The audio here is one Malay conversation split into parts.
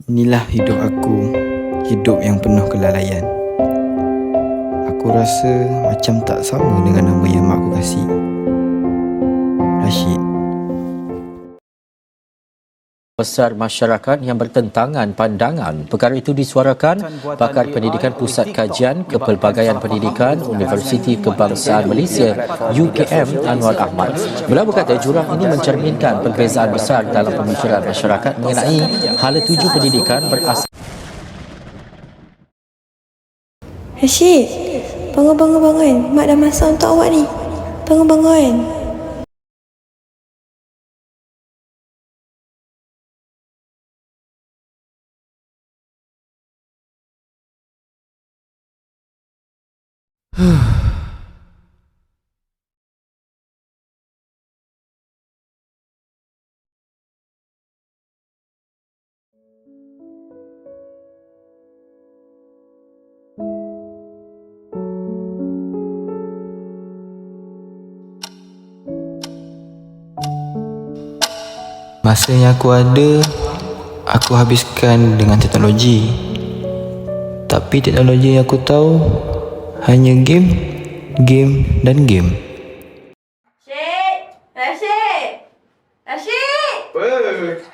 Inilah hidup aku, hidup yang penuh kelalaian. Aku rasa macam tak sama dengan nama yang mak aku kasih. Rashid. Besar masyarakat yang bertentangan pandangan. Perkara itu disuarakan pakar pendidikan Pusat Kajian Kepelbagaian Pendidikan Universiti Kebangsaan Malaysia UKM Anwar Ahmad. Beliau berkata jurang ini mencerminkan perbezaan besar dalam pemikiran masyarakat mengenai hala tuju pendidikan berasas. Rashid, bangun. Mak dah masak untuk awak ni. Bangun. Masa yang aku ada, aku habiskan dengan teknologi. Tapi teknologi yang aku tahu hanya game dan game. Rashid! Apa?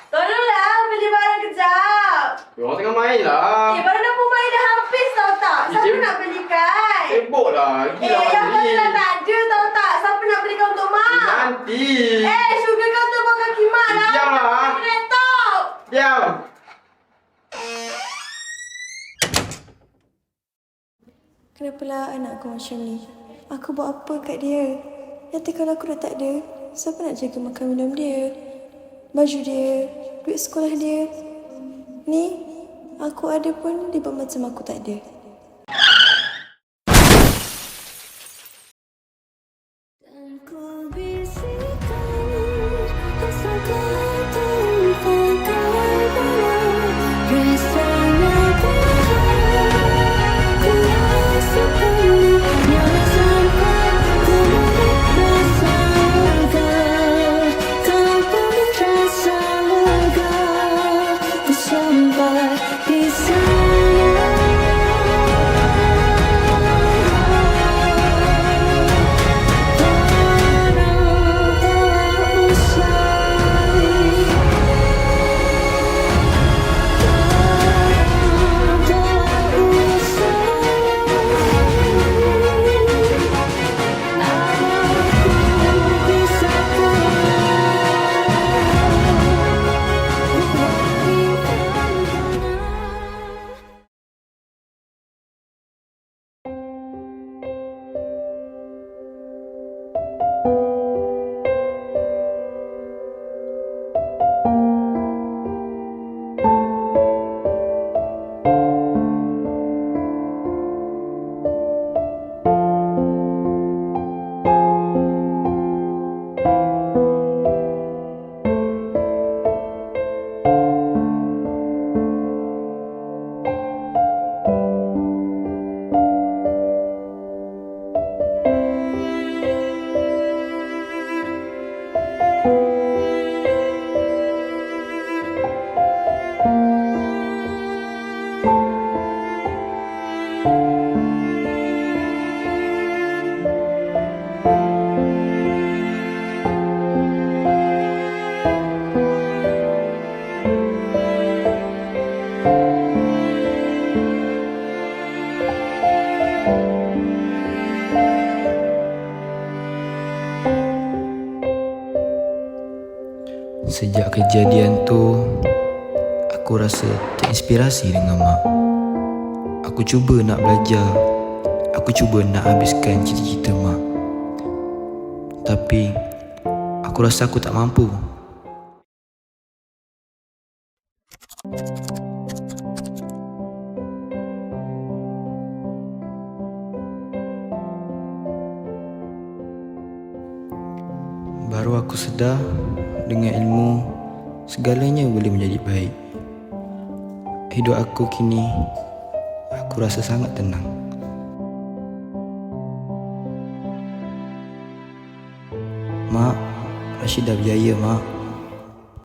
Tolonglah beli barang kejap. Orang tengah main lah. Barang dapur main dah habis tau tak? Siapa nak belikan? Sibuk lah. Gila yang mana dah tak ada tau tak? Siapa nak belikan untuk mak? Nanti. Sugar kau tu bawah kaki mak lah. Diam lah. Laptop. Diam. Kenapalah anak aku macam ni? Aku buat apa kat dia? Nanti kalau aku dah tak ada, siapa nak jaga makan minum dia? Baju dia, duit sekolah dia. Ni, aku ada pun dia buat macam aku tak ada. Sejak kejadian tu, aku rasa terinspirasi dengan mak. Aku cuba nak belajar. Aku cuba nak habiskan cita-cita mak. Tapi, aku rasa aku tak mampu. Baru aku sedar, dengan ilmu, segalanya boleh menjadi baik. Hidup aku kini, aku rasa sangat tenang. Mak, Rashid dah berjaya, Mak.